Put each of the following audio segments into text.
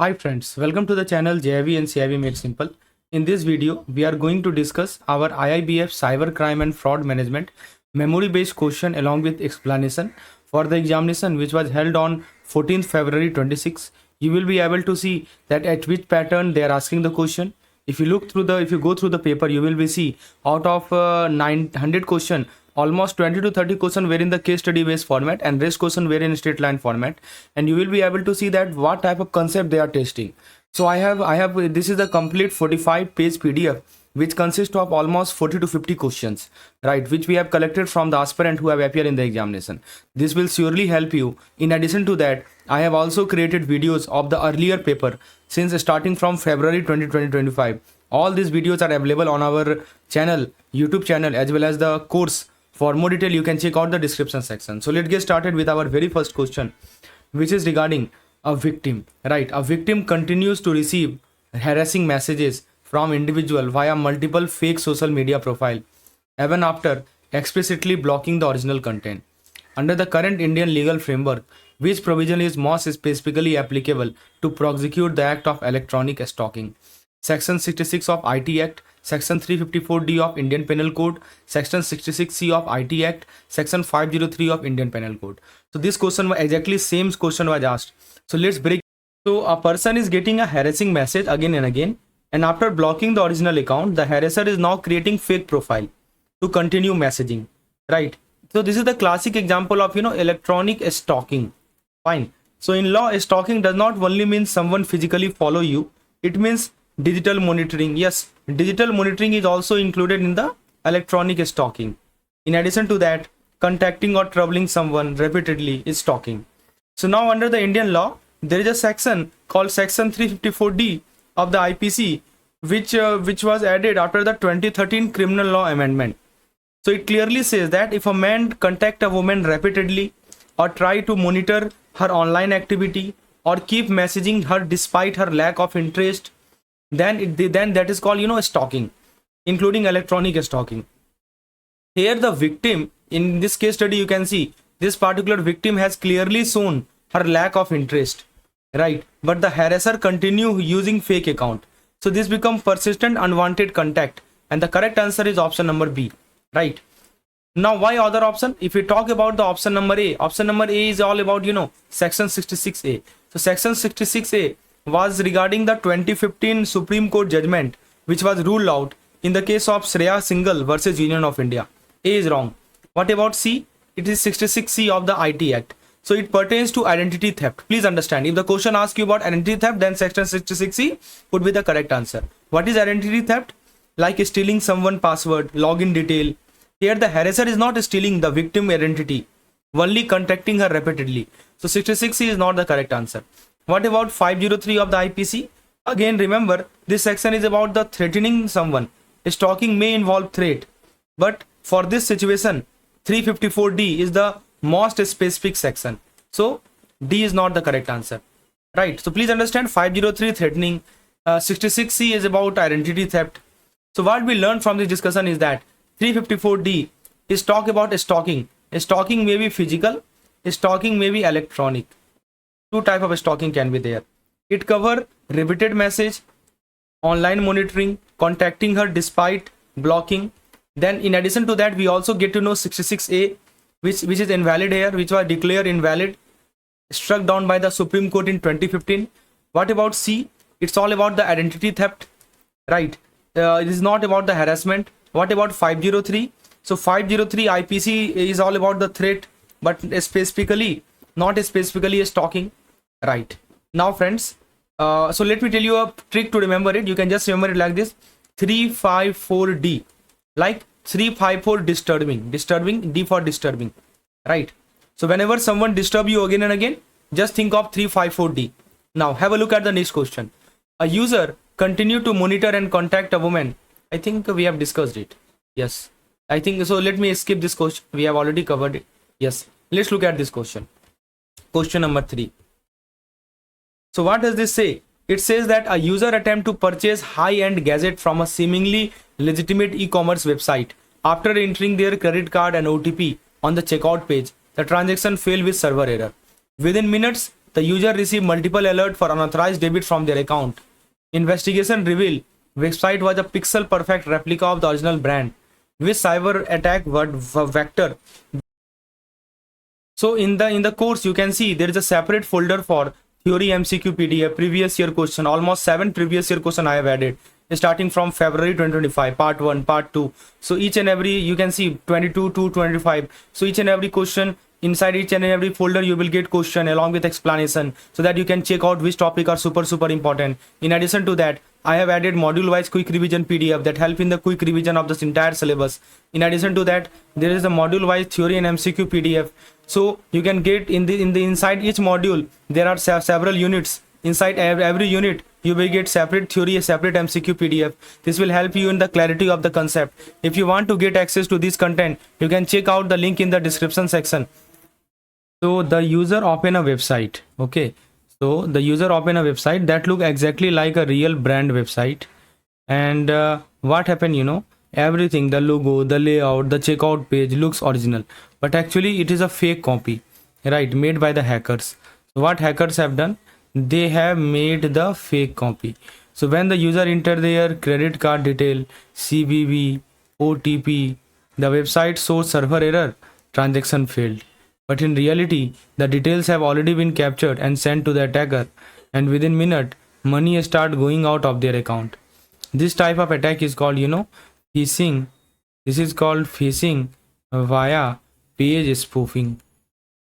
Hi friends, welcome to the channel JIV and CIV Made Simple. In this video, we are going to discuss our IIBF Cybercrime and Fraud Management memory-based question along with explanation for the examination which was held on 14th February 26. You will be able to see that at which pattern they are asking the question. If you go through the paper, you will be see out of 900 question, almost 20 to 30 question were in the case study based format and rest question were in straight line format, and you will be able to see that what type of concept they are testing. So I have this is the complete 45 page PDF which consists of almost 40 to 50 questions, right, which we have collected from the aspirant who have appeared in the examination. This will surely help you. In addition to that, I have also created videos of the earlier paper since starting from February 2025. All these videos are available on our channel, YouTube channel, as well as the course. For more detail, you can check out the description section. So let's get started with our very first question, which is regarding a victim, right? A victim continues to receive harassing messages from individual via multiple fake social media profile, even after explicitly blocking the original content. Under the current Indian legal framework, which provision is most specifically applicable to prosecute the act of electronic stalking? Section 66 of IT Act, Section 354D of Indian Penal Code, Section 66C of IT Act, Section 503 of Indian Penal Code. So this question was exactly same question was asked. So let's break. So a person is getting a harassing message again and again, and after blocking the original account, the harasser is now creating fake profile to continue messaging, right? So this is the classic example of electronic stalking. Fine. So in law, stalking does not only mean someone physically follow you, it means digital monitoring. Yes, digital monitoring is also included in the electronic stalking. In addition to that, contacting or troubling someone repeatedly is stalking. So now under the Indian law, there is a section called Section 354D of the IPC, which was added after the 2013 criminal law amendment. So it clearly says that if a man contact a woman repeatedly or try to monitor her online activity or keep messaging her despite her lack of interest, then that is called stalking, including electronic stalking. Here the victim, in this case study, you can see this particular victim has clearly shown her lack of interest, right, but the harasser continue using fake account. So this become persistent unwanted contact, and the correct answer is option number B, right? Now why other option? If we talk about the option number A is all about section 66A. So section 66A was regarding the 2015 Supreme Court judgment which was ruled out in the case of Shreya Singhal versus Union of India. A is wrong. What about C? It is 66C of the IT Act. So it pertains to identity theft. Please understand, if the question asks you about identity theft, then section 66C would be the correct answer. What is identity theft? Like stealing someone's password, login detail. Here the harasser is not stealing the victim identity, only contacting her repeatedly. So 66C is not the correct answer. What about 503 of the IPC? Again, remember, this section is about the threatening someone. Stalking may involve threat, but for this situation, 354D is the most specific section. So D is not the correct answer, right? So please understand, 503 threatening, 66C is about identity theft. So what we learned from this discussion is that 354D is talk about stalking. Stalking may be physical, stalking may be electronic. Two type of stalking can be there. It cover repeated message, online monitoring, contacting her despite blocking. Then in addition to that, we also get to know 66A, which is invalid here, which was declared invalid, struck down by the Supreme Court in 2015. What about C? It's all about the identity theft, right? It is not about the harassment. What about 503? So 503 IPC is all about the threat, but specifically, not specifically a stalking. Right. Now friends, so let me tell you a trick to remember it. You can just remember it like this: 354D, like 354 disturbing, D for disturbing, right? So whenever someone disturb you again and again, just think of 354D. Now have a look at the next question. A user continue to monitor and contact a woman. I think we have discussed it. Yes, I think so. Let me skip this question. We have already covered it. Yes, let's look at this question. Question number 3. So what does this say? It says that a user attempt to purchase high-end gadget from a seemingly legitimate e-commerce website. After entering their credit card and OTP on the checkout page, the transaction failed with server error. Within minutes, the user received multiple alerts for unauthorized debit from their account. Investigation revealed website was a pixel perfect replica of the original brand. Which cyber attack vector? So in the course, you can see there is a separate folder for theory MCQ PDF, previous year question, almost 7 previous year question I have added, starting from February 2025, part 1, part 2. So each and every, you can see 22 to 25. So each and every question, inside each and every folder you will get question along with explanation, so that you can check out which topic are super important. In addition to that, I have added module wise quick revision PDF that help in the quick revision of this entire syllabus. In addition to that, there is a module wise theory and MCQ PDF. So you can get in the inside each module there are several units. Inside every unit you will get separate theory, a separate MCQ PDF. This will help you in the clarity of the concept. If you want to get access to this content, you can check out the link in the description section. So the user open a website. Okay, so the user open a website that look exactly like a real brand website. And what happened, you know, everything, the logo, the layout, the checkout page looks original, but actually it is a fake copy, right, made by the hackers. So what hackers have done, they have made the fake copy. So when the user enter their credit card detail, CVV, OTP, the website shows server error, transaction failed. But in reality, the details have already been captured and sent to the attacker, and within minute, money start going out of their account. This type of attack is called, you know, phishing. This is called phishing via page spoofing.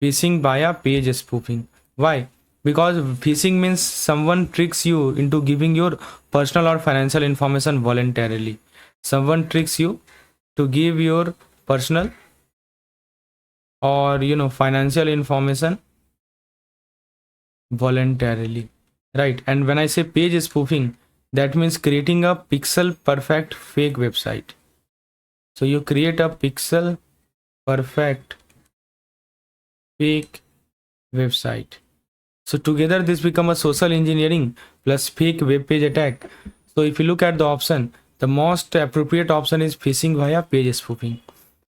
Phishing via page spoofing. Why? Because phishing means someone tricks you into giving your personal or financial information voluntarily. Someone tricks you to give your personal or, you know, financial information voluntarily, right? And when I say page spoofing, that means creating a pixel perfect fake website. So you create a pixel perfect fake website. So together this become a social engineering plus fake web page attack. So if you look at the option, the most appropriate option is phishing via page spoofing.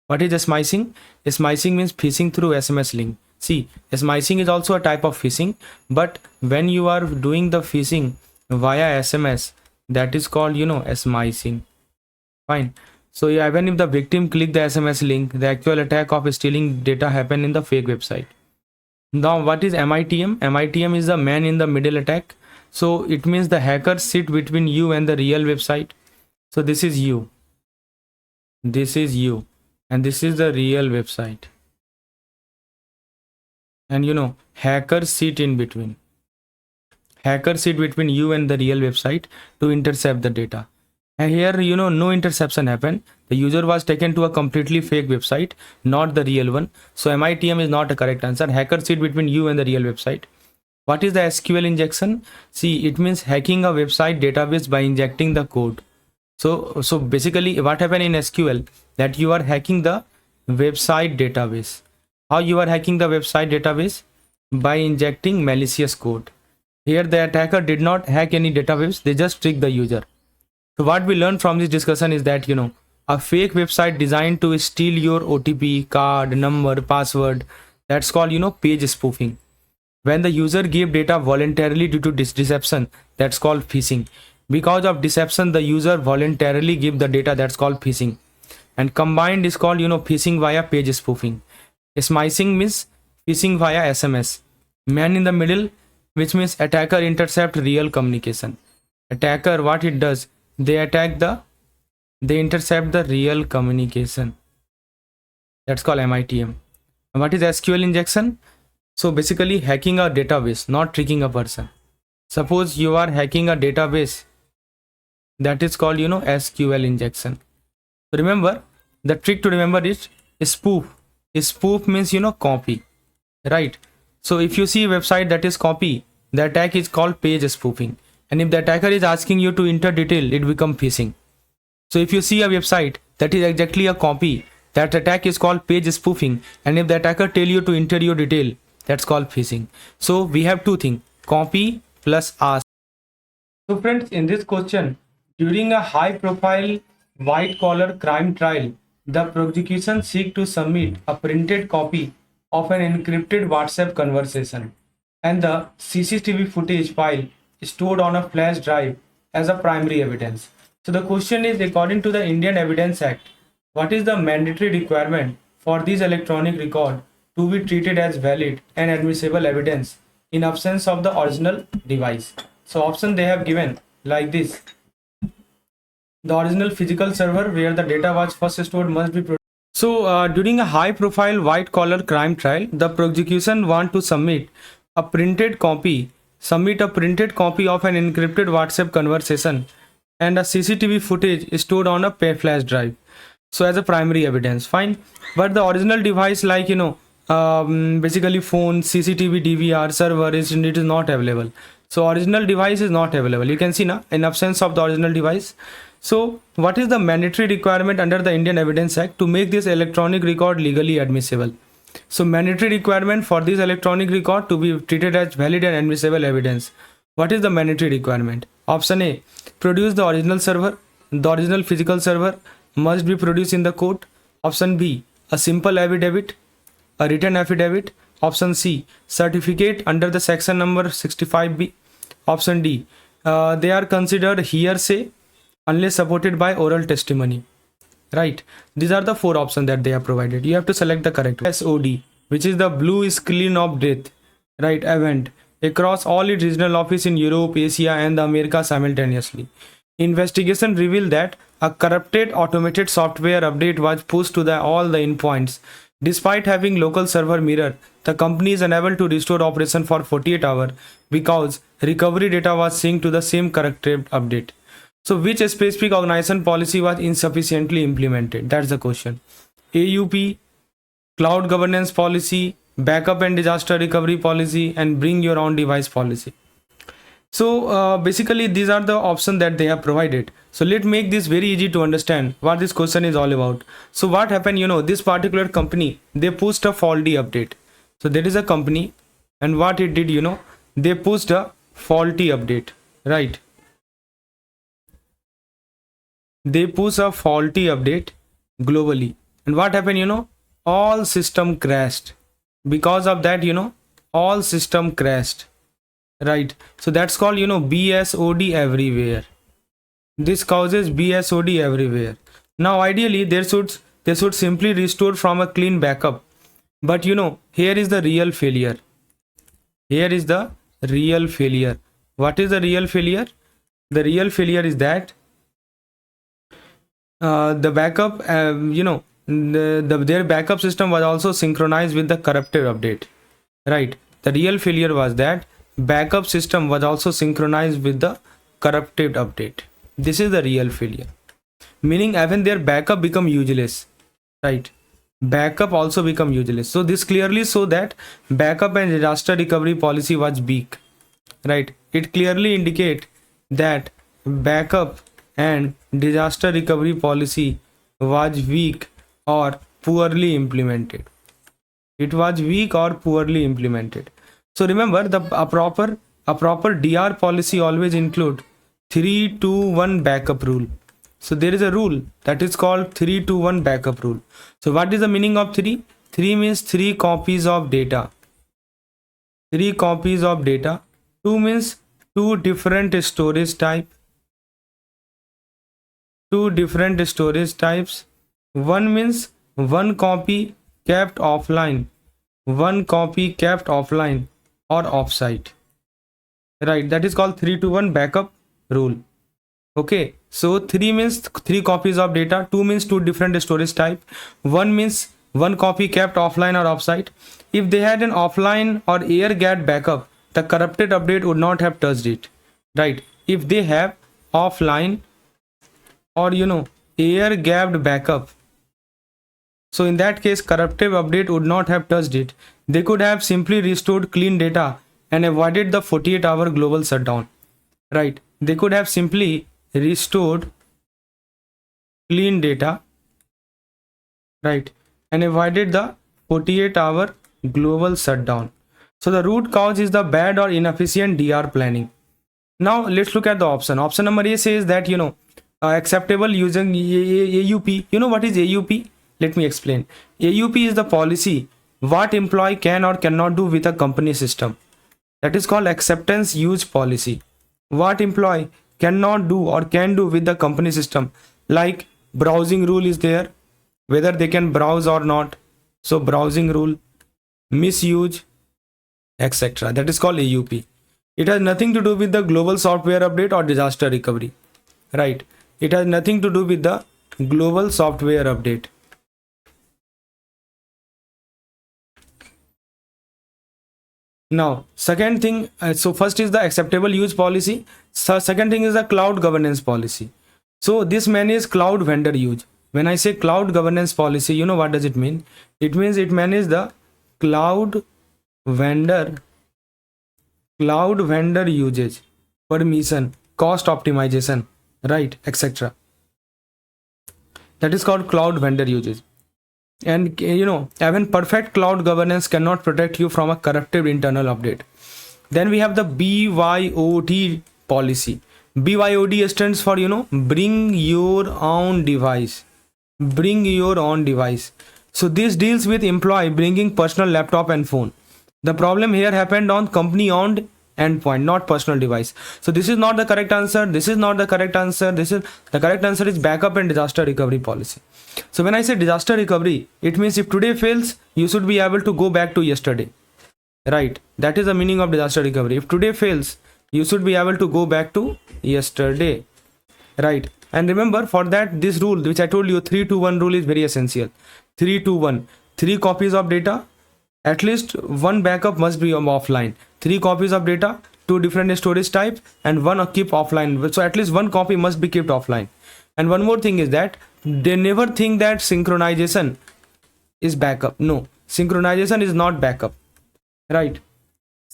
What is smishing? Smishing means phishing through SMS link. See, smishing is also a type of phishing, but when you are doing the phishing via SMS, that is called, you know, smishing. Fine. So even if the victim click the SMS link, the actual attack of stealing data happen in the fake website. Now what is MITM? MITM is the man in the middle attack. So it means the hackers sit between you and the real website. So this is you. This is you. And this is the real website. And you know, hackers sit in between. Hackers sit between you and the real website to intercept the data. And here, you know, no interception happened. The user was taken to a completely fake website, not the real one. So MITM is not a correct answer. Hackers sit between you and the real website. What is the SQL injection? See, it means hacking a website database by injecting the code. So basically what happened in SQL, that you are hacking the website database. How you are hacking the website database? By injecting malicious code. Here the attacker did not hack any database, they just tricked the user. So what we learned from this discussion is that, you know, a fake website designed to steal your OTP, card, number, password, that's called, you know, page spoofing. When the user gave data voluntarily due to deception, that's called phishing. Because of deception, the user voluntarily give the data, that's called phishing. And combined is called, you know, phishing via page spoofing. Smishing means phishing via SMS. Man in the middle, which means attacker intercept real communication. Attacker, what it does, they intercept the real communication. That's called MITM. And what is SQL injection? So basically hacking a database, not tricking a person. Suppose you are hacking a database, that is called, you know, SQL injection. So remember, the trick to remember is spoof. Spoof means, you know, copy, right? So if you see a website that is copy, the attack is called page spoofing. And if the attacker is asking you to enter detail, it becomes phishing. So if you see a website that is exactly a copy, that attack is called page spoofing. And if the attacker tell you to enter your detail, that's called phishing. So we have two things, copy plus ask. So friends, in this question, during a high profile white collar crime trial, the prosecution seek to submit a printed copy of an encrypted WhatsApp conversation. and the CCTV footage file stored on a flash drive as a primary evidence. So the question is, according to the Indian Evidence Act, what is the mandatory requirement for this electronic record to be treated as valid and admissible evidence in absence of the original device? So option they have given like this: the original physical server where the data was first stored must be. So during a high profile white collar crime trial, the prosecution want to submit a printed copy of an encrypted WhatsApp conversation and a CCTV footage stored on a flash drive. So as a primary evidence, fine. But the original device, like basically phone, CCTV, DVR, server it is not available. So original device is not available. You can see now, in absence of the original device. So what is the mandatory requirement under the Indian Evidence Act to make this electronic record legally admissible? So mandatory requirement for this electronic record to be treated as valid and admissible evidence. What is the mandatory requirement? Option A, produce the original server. The original physical server must be produced in the court. Option B, a simple affidavit, a written affidavit. Option C, certificate under the section number 65B. Option D, they are considered hearsay unless supported by oral testimony. Right, these are the four options that they have provided. You have to select the correct one. SOD, which is the blue screen of death, right, event across all its regional office in Europe, Asia and the America simultaneously. Investigation revealed that a corrupted automated software update was pushed to all the endpoints. Despite having local server mirror, the company is unable to restore operation for 48 hours because recovery data was synced to the same corrected update. So which specific organization policy was insufficiently implemented? That's the question. AUP, cloud governance policy, backup and disaster recovery policy, and bring your own device policy. So basically these are the options that they have provided. So let's make this very easy to understand what this question is all about. So what happened, this particular company, they pushed a faulty update. So there is a company and what it did, they pushed a faulty update, right? They push a faulty update globally, and what happened, all system crashed. Because of that, all system crashed, right? So that's called BSOD everywhere. This causes BSOD everywhere. Now ideally they should simply restore from a clean backup, but here is the real failure. What is the real failure? The real failure is that the backup, their backup system was also synchronized with the corrupted update, right? The real failure was that backup system was also synchronized with the corrupted update. This is the real failure, meaning even their backup become useless, right? Backup also become useless. So this clearly show that backup and disaster recovery policy was weak, right? It clearly indicate that backup and disaster recovery policy was weak or poorly implemented. It was weak or poorly implemented. So remember, a proper DR policy always include 3-2-1 backup rule. So there is a rule that is called 3-2-1 backup rule. So what is the meaning of 3? 3 means 3 copies of data. 3 copies of data. 2 means 2 different storage type. 2 different storage types. 1 means 1 copy kept offline. 1 copy kept offline or offsite. Right, that is called 3-2-1 backup rule. Okay, so 3 means 3 copies of data. 2 means 2 different storage type. 1 means 1 copy kept offline or offsite. If they had an offline or air-gapped backup, the corrupted update would not have touched it, right? If they have offline or air-gapped backup, so in that case corruptive update would not have touched it. They could have simply restored clean data and avoided the 48-hour global shutdown, right? They could have simply restored clean data, right, and avoided the 48-hour global shutdown. So the root cause is the bad or inefficient DR planning. Now let's look at the option. Option number A says that acceptable using AUP. What is AUP? Let me explain. AUP is the policy what employee can or cannot do with a company system. That is called acceptance use policy. What employee cannot do or can do with the company system, like browsing rule is there, whether they can browse or not. So browsing rule, misuse, etc. That is called AUP. It has nothing to do with the global software update or disaster recovery, right? It has nothing to do with the global software update. Now, second thing, so first is the acceptable use policy. So second thing is the cloud governance policy. So this manages cloud vendor use. When I say cloud governance policy, you know what does it mean? It means it manages the cloud vendor usage, permission, cost optimization, right, etc. That is called cloud vendor usage. And even perfect cloud governance cannot protect you from a corrupted internal update. Then we have the BYOD policy. BYOD stands for bring your own device. Bring your own device. So this deals with employee bringing personal laptop and phone. The problem here happened on company owned endpoint, not personal device. So this is not the correct answer. This is not the correct answer. This is the correct answer is backup and disaster recovery policy. So when I say disaster recovery, it means if today fails, you should be able to go back to yesterday, right? That is the meaning of disaster recovery. If today fails, you should be able to go back to yesterday, right? And remember, for that, this rule which I told you, 3-2-1 rule is very essential. 3-2-1, 3 copies of data, at least one backup must be offline. 3 copies of data, 2 different storage type, and 1 keep offline. So at least 1 copy must be kept offline. And one more thing is that they never think that synchronization is backup. No, synchronization is not backup, right?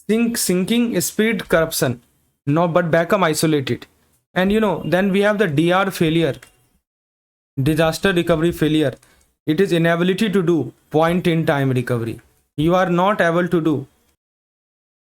Syncing speed corruption, no, but backup isolated. And then we have the DR failure, disaster recovery failure. It is inability to do point in time recovery. You are not able to do.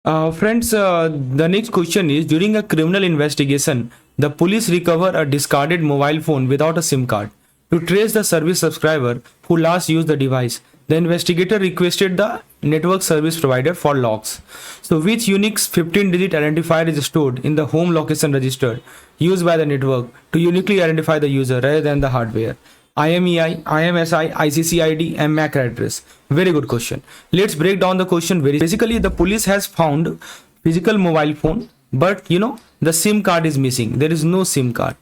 Friends, the next question is, during a criminal investigation, the police recover a discarded mobile phone without a SIM card. To trace the service subscriber who last used the device, the investigator requested the network service provider for logs. So which unique 15-digit identifier is stored in the home location register used by the network to uniquely identify the user rather than the hardware? IMEI, IMSI, ICCID, and MAC address. Very good question. Let's break down the question. Basically, the police has found physical mobile phone, but the SIM card is missing. There is no SIM card,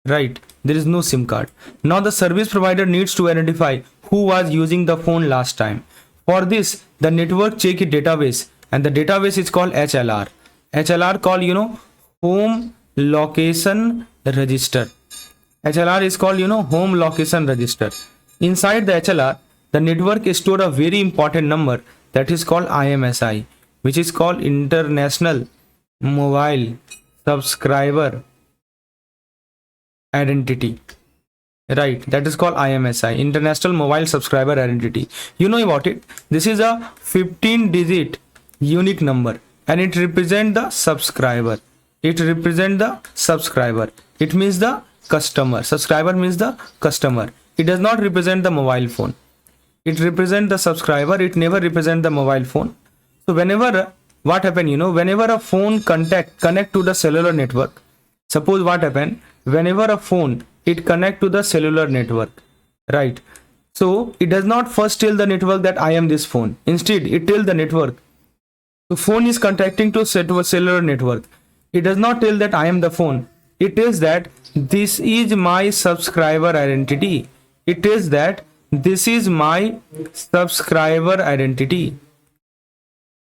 right? There is no SIM card. Now the service provider needs to identify who was using the phone last time. For this, the network check its database, and the database is called HLR. HLR called home location register. HLR is called home location register. Inside the HLR, the network stored a very important number that is called IMSI, which is called International Mobile Subscriber Identity, right? That is called IMSI, International Mobile Subscriber Identity. You know about it. This is a 15-digit unique number, and it represents the subscriber. It represents the subscriber. It means the customer. Subscriber means the customer. It does not represent the mobile phone. It represents the subscriber. It never represents the mobile phone. So whenever what happen, whenever a phone connect to the cellular network, suppose what happen, whenever a phone it connect to the cellular network, right? So it does not first tell the network that I am this phone. Instead, it tells the network. The phone is contacting to a cellular network. It does not tell that I am the phone. It tells that this is my subscriber identity. It tells that this is my subscriber identity,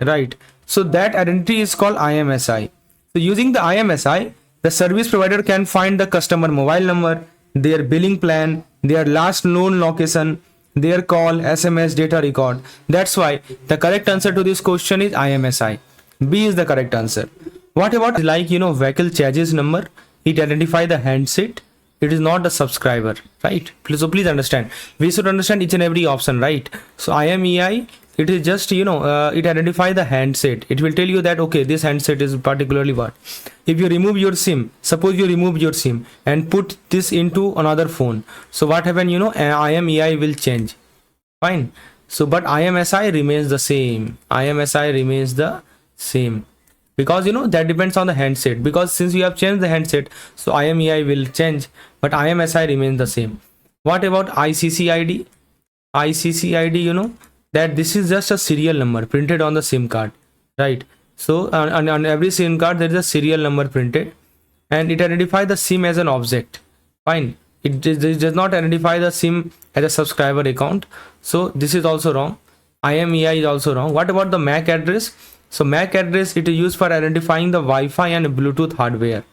right? So that identity is called IMSI. So using the IMSI, the service provider can find the customer mobile number, their billing plan, their last known location, their call, SMS, data record. That's why the correct answer to this question is IMSI. B is the correct answer. What about vehicle charges number? It identifies the handset. It is not the subscriber, right? So please understand. We should understand each and every option, right? So IMEI, it is just it identifies the handset. It will tell you that okay, this handset is particularly what. If you remove your SIM, suppose you remove your SIM and put this into another phone, so what happen? IMEI will change. Fine. So but IMSI remains the same. IMSI remains the same, because that depends on the handset, because since you have changed the handset, so IMEI will change, but IMSI remains the same. What about ICCID? ICCID, that this is just a serial number printed on the SIM card, right? So on every SIM card there is a serial number printed, and it identifies the SIM as an object. Fine, it does not identify the SIM as a subscriber account, so this is also wrong. IMEI is also wrong. What about the MAC address? So MAC address, it is used for identifying the Wi-Fi and Bluetooth hardware.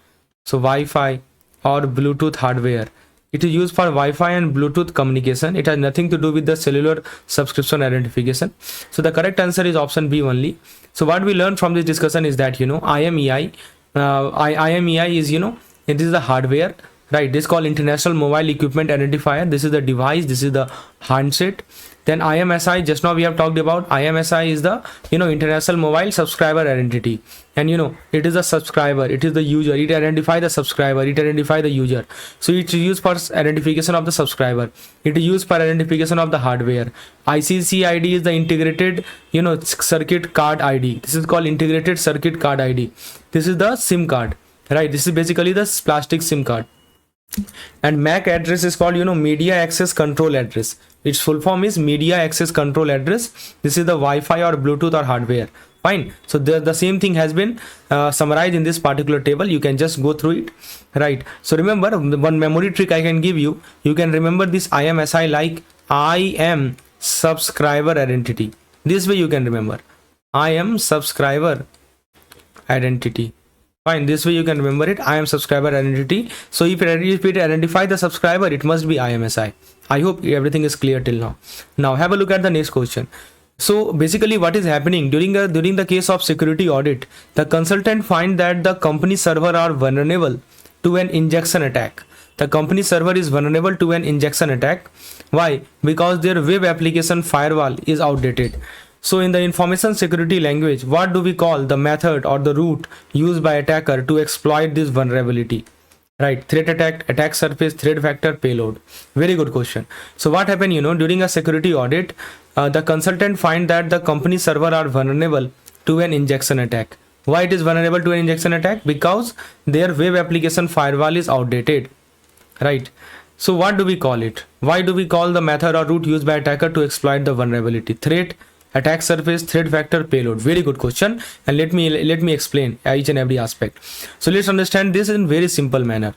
So Wi-Fi or Bluetooth hardware, it is used for Wi-Fi and Bluetooth communication. It has nothing to do with the cellular subscription identification. So the correct answer is option B only. So what we learned from this discussion is that IMEI, IMEI is it is the hardware, right? This is called International Mobile Equipment Identifier. This is the device, this is the handset. Then IMSI, just now we have talked about, IMSI is the International Mobile Subscriber Identity, and it is a subscriber, it is the user, it identifies the subscriber, it identifies the user. So it's used for identification of the subscriber, it is used for identification of the hardware. ICCID is the integrated circuit card ID. This is called integrated circuit card ID. This is the SIM card, right? This is basically the plastic SIM card. And MAC address is called media access control address. Its full form is media access control address. This is the Wi-Fi or Bluetooth or hardware. Fine. So the same thing has been summarized in this particular table. You can just go through it, right? So remember, one memory trick I can give you. You can remember this IMSI like I am subscriber identity. This way you can remember. I am subscriber identity. Fine, this way you can remember it. I am subscriber identity. So if it identify the subscriber, it must be IMSI. I hope everything is clear till now. Now have a look at the next question. So basically what is happening during the case of security audit, the consultant find that the company server are vulnerable to an injection attack. The company server is vulnerable to an injection attack. Why? Because their web application firewall is outdated. So in the information security language, what do we call the method or the route used by attacker to exploit this vulnerability? Right, threat attack, attack surface, threat vector, payload. Very good question. So what happened, during a security audit, the consultant find that the company server are vulnerable to an injection attack. Why it is vulnerable to an injection attack? Because their web application firewall is outdated, right? So what do we call it? Why do we call the method or route used by attacker to exploit the vulnerability? Threat, attack surface, threat vector, payload. Very good question, and let me explain each and every aspect. So let's understand this in very simple manner.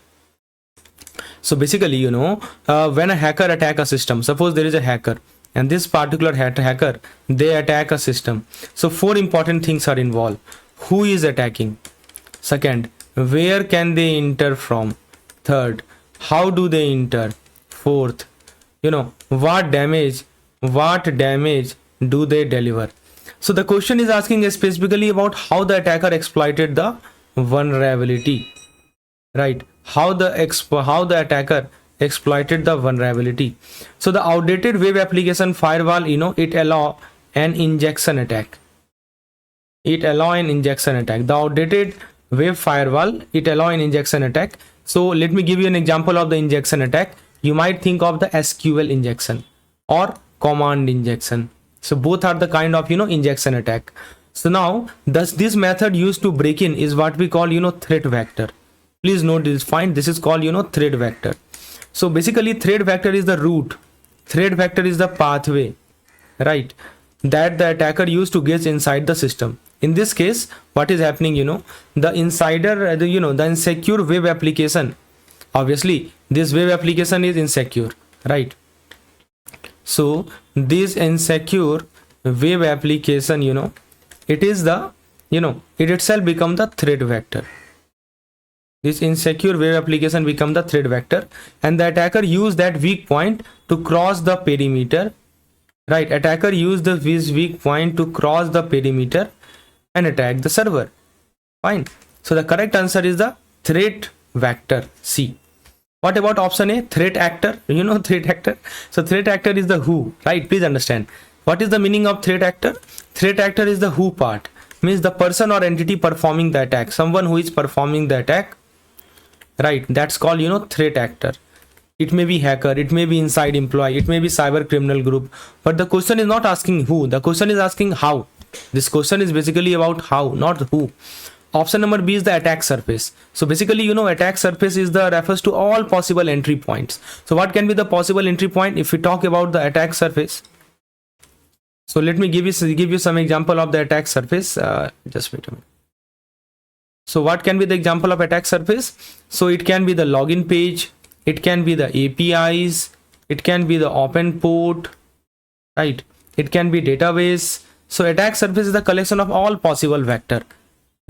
So basically, when a hacker attack a system, suppose there is a hacker and this particular hacker, they attack a system. So 4 important things are involved. Who is attacking? Second, where can they enter from? Third, how do they enter? Fourth, what damage do they deliver? So the question is asking specifically about how the attacker exploited the vulnerability, right? How the attacker exploited the vulnerability. So the outdated web application firewall, it allow an injection attack. The outdated web firewall, it allow an injection attack. So let me give you an example of the injection attack. You might think of the SQL injection or command injection. So both are the kind of injection attack. So now this method used to break in is what we call threat vector. Please note this. Fine, this is called threat vector. So basically threat vector is the route, threat vector is the pathway, right, that the attacker used to get inside the system. In this case, what is happening, the insider, the insecure web application, obviously this web application is insecure, right? So this insecure web application, it is the, it itself become the threat vector. This insecure web application become the threat vector, and the attacker use that weak point to cross the perimeter, right? Attacker use this weak point to cross the perimeter and attack the server. Fine. So the correct answer is the threat vector, C. What about option A, threat actor? Threat actor. So threat actor is the who, right? Please understand. What is the meaning of threat actor? Threat actor is the who part, means the person or entity performing the attack, someone who is performing the attack, right? That's called threat actor. It may be hacker, it may be inside employee, it may be cyber criminal group, but the question is not asking who, the question is asking how. This question is basically about how, not who. Option number B is the attack surface. So basically, you know, attack surface is the refers to all possible entry points. So what can be the possible entry point if we talk about the attack surface? So let me give you some example of the attack surface. Just wait a minute. So what can be the example of attack surface? So it can be the login page, it can be the APIs, it can be the open port, right? It can be database. So attack surface is the collection of all possible vector,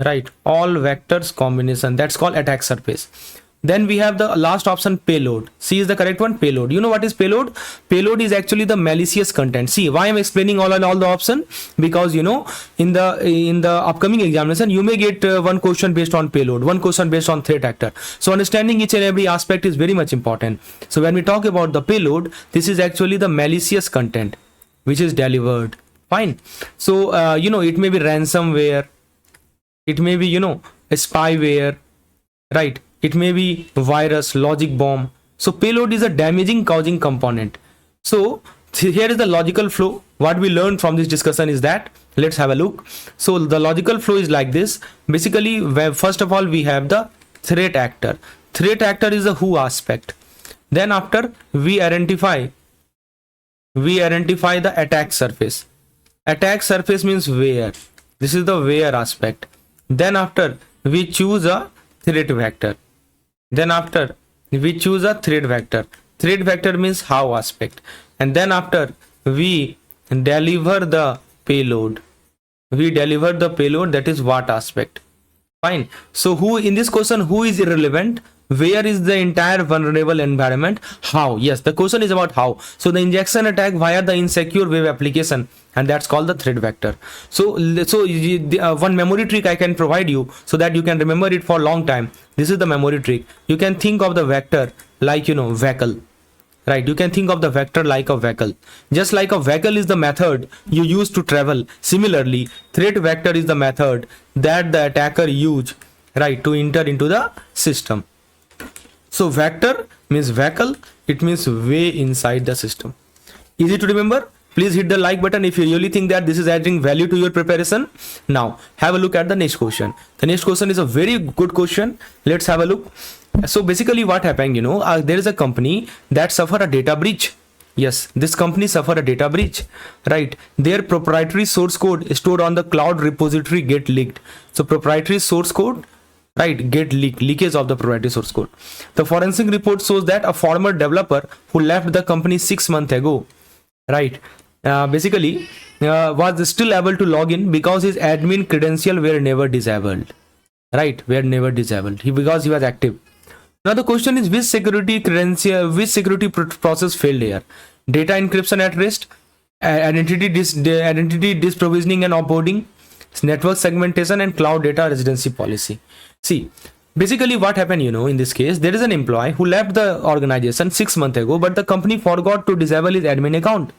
right? All vectors combination, that's called attack surface. Then we have the last option, payload. C is the correct one, payload. You know what is payload? Payload is actually the malicious content. See why I'm explaining all the option, because you know in the upcoming examination you may get one question based on payload, one question based on threat actor. So understanding each and every aspect is very much important. So when we talk about the payload, this is actually the malicious content which is delivered. Fine. So you know, it may be ransomware, it may be, you know, a spyware, right? It may be virus, logic bomb. So payload is a damaging causing component. So here is the logical flow. What we learned from this discussion is that, let's have a look. So the logical flow is like this. Basically, first of all, we have the threat actor. Threat actor is the who aspect. Then after we identify the attack surface. Attack surface means where. This is the where aspect. Then after we choose a threat vector. Then after we choose a threat vector. Threat vector means how aspect. And then after we deliver the payload. We deliver the payload, that is what aspect. Fine. So who in this question, who is irrelevant? Where is the entire vulnerable environment? How? Yes, the question is about how. So the injection attack via the insecure web application, and that's called the threat vector. So one memory trick I can provide you so that you can remember it for a long time. This is the memory trick. You can think of the vector like, you know, vehicle, right? You can think of the vector like a vehicle. Just like a vehicle is the method you use to travel, similarly threat vector is the method that the attacker use, right, to enter into the system. So vector means vehicle, it means way inside the system. Easy to remember? Please hit the like button if you really think that this is adding value to your preparation. Now have a look at the next question. The next question is a very good question. Let's have a look. So basically what happened, you know, there is a company that suffered a data breach. Yes, this company suffered a data breach, right? Their proprietary source code stored on the cloud repository get leaked. So proprietary source code, right, get leakage of the proprietary source code. The forensic report shows that a former developer who left the company 6 months ago, right, basically was still able to log in because his admin credential were never disabled, right, because he was active. Now the question is, which security process failed here? Data encryption at rest, identity disprovisioning and offboarding, network segmentation, and cloud data residency policy. See, basically what happened, you know, in this case, there is an employee who left the organization 6 months ago, but the company forgot to disable his admin account.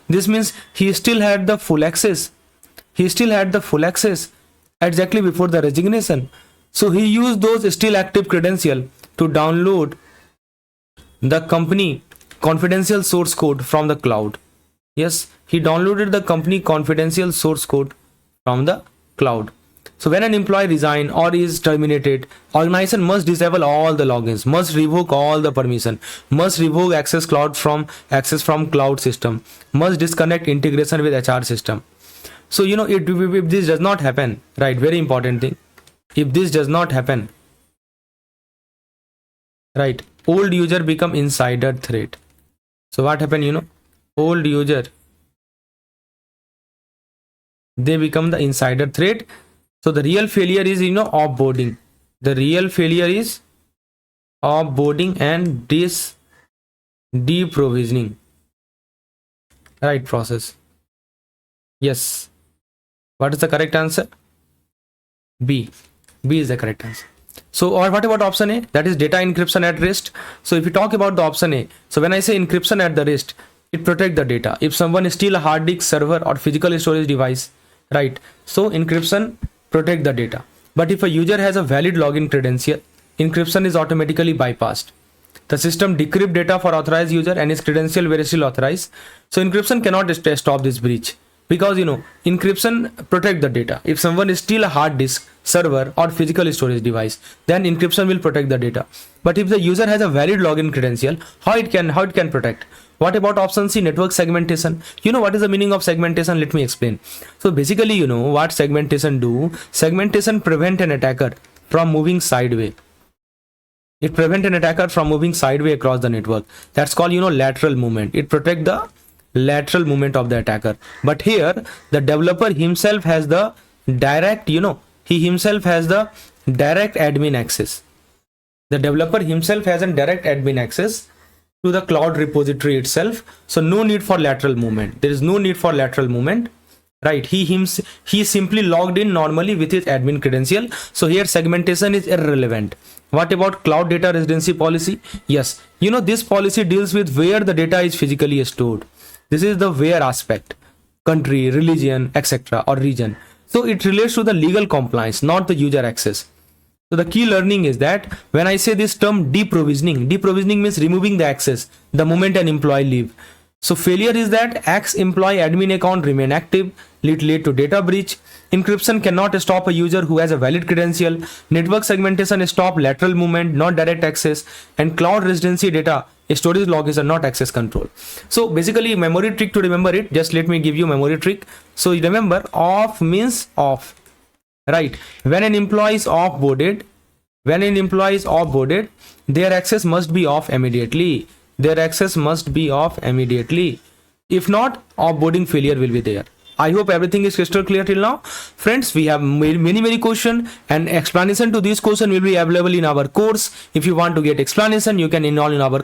This means he still had the full access. Exactly before the resignation. So he used those still active credentials to download the company confidential source code from the cloud. Yes, he downloaded the company confidential source code from the cloud. So when an employee resigns or is terminated, organization must disable all the logins, must revoke all the permission, must revoke access from cloud system, must disconnect integration with HR system. So you know, if this does not happen, right, very important thing, if this does not happen, right, old user become insider threat. So what happened, you know, old user, they become the insider threat. So the real failure is, you know, offboarding. The real failure is offboarding and deprovisioning, right, process. Yes. What is the correct answer? B is the correct answer. So, or what about option A? That is data encryption at rest. So if you talk about the option A, so when I say encryption at the rest, it protects the data. If someone steals a hard disk, server, or physical storage device, right? So encryption protect the data. But if a user has a valid login credential, encryption is automatically bypassed. The system decrypt data for authorized user and his credential were still authorized. So encryption cannot stop this breach. because encryption protect the data. If someone steal a hard disk, server, or physical storage device, then encryption will protect the data. But if the user has a valid login credential, how it can protect? What about option C, network segmentation? What is the meaning of segmentation? Let me explain. So basically, what segmentation do? Segmentation prevent an attacker from moving sideways. It prevent an attacker from moving sideways across the network. That's called lateral movement. It protect the lateral movement of the attacker. But here the developer himself has the direct he himself has the direct admin access. The developer himself has a direct admin access to the cloud repository itself, so no need for lateral movement. There is no need for lateral movement, right? He simply logged in normally with his admin credential, so here segmentation is irrelevant. What about cloud data residency policy? Yes, this policy deals with where the data is physically stored. This is the where aspect, country, religion, etc., or region. So it relates to the legal compliance, not the user access. So the key learning is that when I say this term deprovisioning means removing the access the moment an employee leave. So failure is that ex-employee admin account remain active, lead to data breach. Encryption cannot stop a user who has a valid credential. Network segmentation stop lateral movement, not direct access. And cloud residency data storage log is not access control. So basically memory trick to remember it. Just let me give you memory trick. So remember, off means off. Right, when an employee is offboarded, their access must be off immediately. If not, offboarding failure will be there. I hope everything is crystal clear till now. Friends, we have many questions, and explanation to this question will be available in our course. If you want to get explanation, you can enroll in our